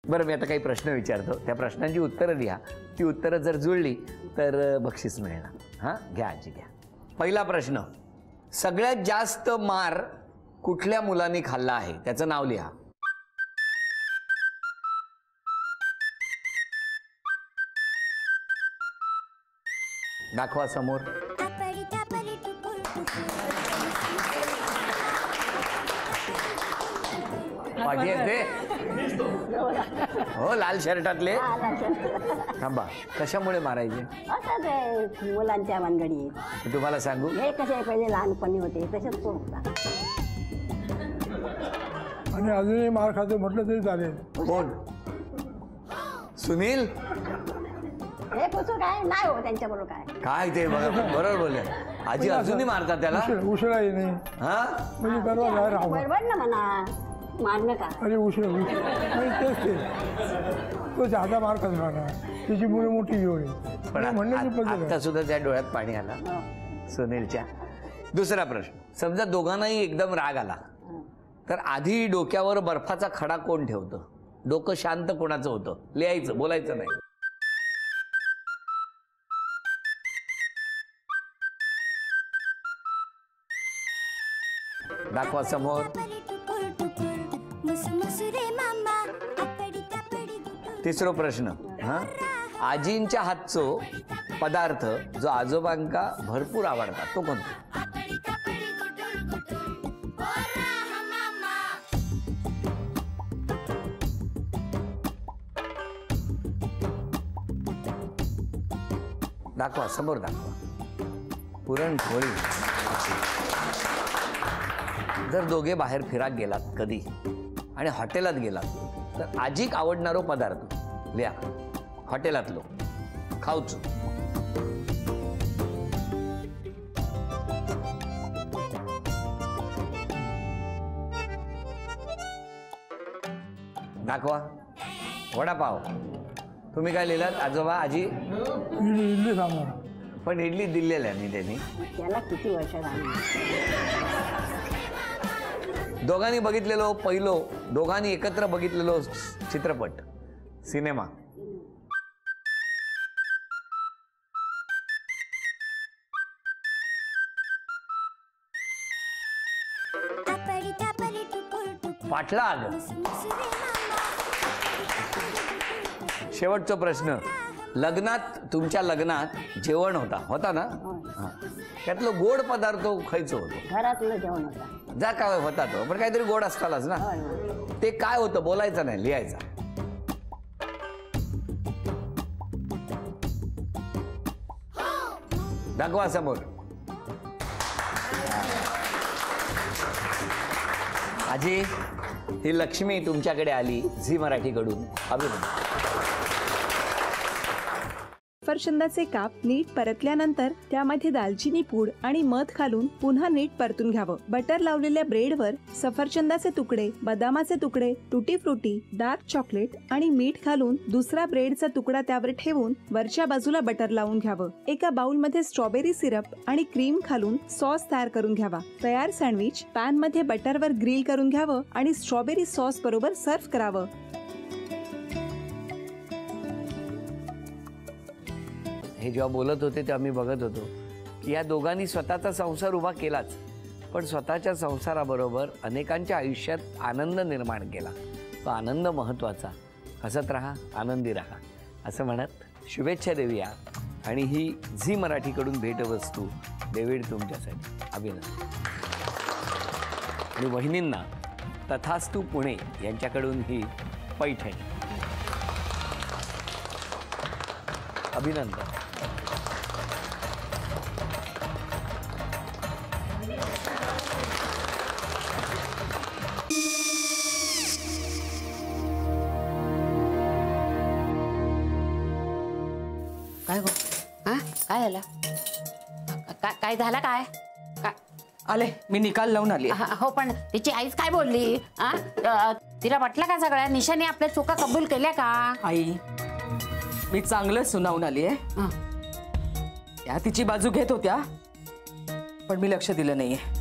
बरं, मी आता काही प्रश्न विचारतो, त्या प्रश्नांची उत्तरं लिहा. ती उत्तरं जर जुळली तर बक्षीस मिळणार. हां, घ्या आजी घ्या. पहिला प्रश्न, सगळ्यात जास्त मार कुठल्या मुलाने खाल्ला आहे त्याचं नाव लिहा. दाखवा समोर. पाठी आहेत ते? हो, लाल शर्टातले. थांबा, कशामुळे मारायचे? असं मुलांच्या भानगडी. तुम्हाला सांगू, हे कसे पहिले लहानपणी होते तसेच तो होता. आणि अजूनही मार खातो म्हटलं तरी चालेल. कोण? सुनील? हे कसं काय नाही हो त्यांच्याबरोबर काय. काय ते बघा, बरोबर बोलले. आजी अजूनही मारतात त्याला. उशिरा येणे हा, म्हणजे परवा बाहेर राहू. बरोबर ना म्हणा, मारणं का. अरे उशिरा तेच ते तो जादा मार खात राहणार. त्याची मुलं मोठी जोडी. पण म्हणण्याची पद्धत आता सुद्धा त्या डोळ्यात पाणी आला सुनीलच्या. दुसरा प्रश्न, समजा दोघांनाही एकदम राग आला तर आधी डोक्यावर बर्फाचा खडा कोण ठेवतं? डोकं शांत कोणाचं होतं? लिहायचं, बोलायचं नाही. दाखवा समोर. तिसरा प्रश्न, हा, आजींच्या हातचो पदार्थ जो आजोबांका भरपूर आवडतात तो कोणता? दाखवा समोर, दाखवा. पुरणपोळी. जर दोघे बाहेर फिराक गेलात कधी आणि हॉटेलात गेलात तर आजीक आवडणारो पदार्थ लिहा. हॉटेलातलो खाऊचो. दाखवा. वडापाव. तुम्ही काय लिहिलात आजोबा? आजी इडली सांबार. पण इडली दिलेल्या मी त्यांनी. त्याला किती वर्ष दोघांनी बघितलेलो पहिलो, दोघांनी एकत्र बघितलेलो चित्रपट, सिनेमा. पाठलाग. शेवटचा प्रश्न, लग्नात, तुमच्या लग्नात जेवण होता ना? त्यातलं गोड पदार्थ खायचं होतं. घरातलं जेवण होता. जा काय होता तो, पण काहीतरी गोड असतालच ना. ते काय होतं? बोलायचं नाही, लिहायचं. दाखवा समोर. आजी, ही लक्ष्मी तुमच्याकडे आली झी मराठीकडून. अभिनंदन. सफरचंदाचे काप नीट परतल्यानंतर त्यामध्ये दालचिनी पूड आणि मध घालून पुन्हा नीट परतून घ्यावं. बटर लावलेल्या ब्रेडवर सफरचंदाचे तुकडे, बदामाचे तुकडे, टुटी फ्रुटी, डार्क चॉकलेट आणि मीठ घालून दुसरा ब्रेडचा तुकडा त्यावर ठेवून वरच्या बाजूला बटर लावून घ्यावं. एका बाउलमध्ये स्ट्रॉबेरी सिरप आणि क्रीम घालून सॉस तयार करून घ्यावा. तयार सँडविच पॅन मध्ये बटरवर ग्रिल करून घ्यावं आणि स्ट्रॉबेरी सॉस बरोबर सर्व्ह करावं. हे जेव्हा बोलत होते तेव्हा मी बघत होतो की या दोघांनी स्वतःचा संसार उभा केलाच, पण स्वतःच्या संसाराबरोबर अनेकांच्या आयुष्यात आनंद निर्माण केला. तो आनंद महत्त्वाचा. हसत राहा, आनंदी राहा असं म्हणत शुभेच्छा देऊया. आणि ही झी मराठीकडून भेटवस्तू डेव्हिड तुमच्यासाठी. अभिनंदन. आणि वहिनींना तथास्तू पुणे यांच्याकडून ही पैठणी. अभिनंदन. काय गो? हा, काय झालं? काय झालं? काय आले, मी निकाल लावून आली. हो, पण तिची आईच काय बोलली? तिला वाटलं का सगळ्या निशाने आपल्या चुका कबूल केल्या का? आई, मी चांगलं सुनावून आली आहे. त्या तिची बाजू घेत होत्या, पण मी लक्ष दिलं नाहीये.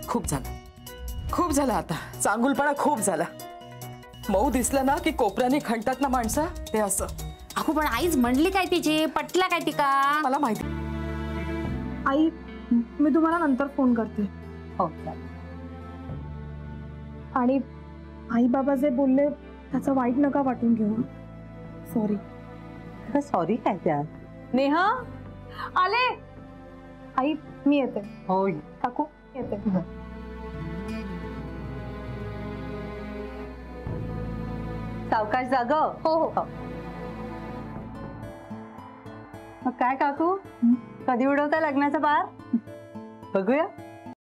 खूप झालं आता. चांगुलपणा खूप झाला. मऊ दिसलं ना की कोपऱ्याने खणतात ना माणसं, ते असं. अगो पण आईच म्हणली काय तिची, पटला काय तिका? मला माहिती. आई मी तुम्हाला नंतर फोन करते. हो आणि आई बाबा जे बोलले त्याचं वाईट नका वाटून घेऊ. सॉरी. सॉरी काय त्या नेहा आले. आई मी येते. हो काकू येते. सावकाश जाग. हो हो. मग काय काकू, कधी उडवता लग्नाचा बार? बघूया.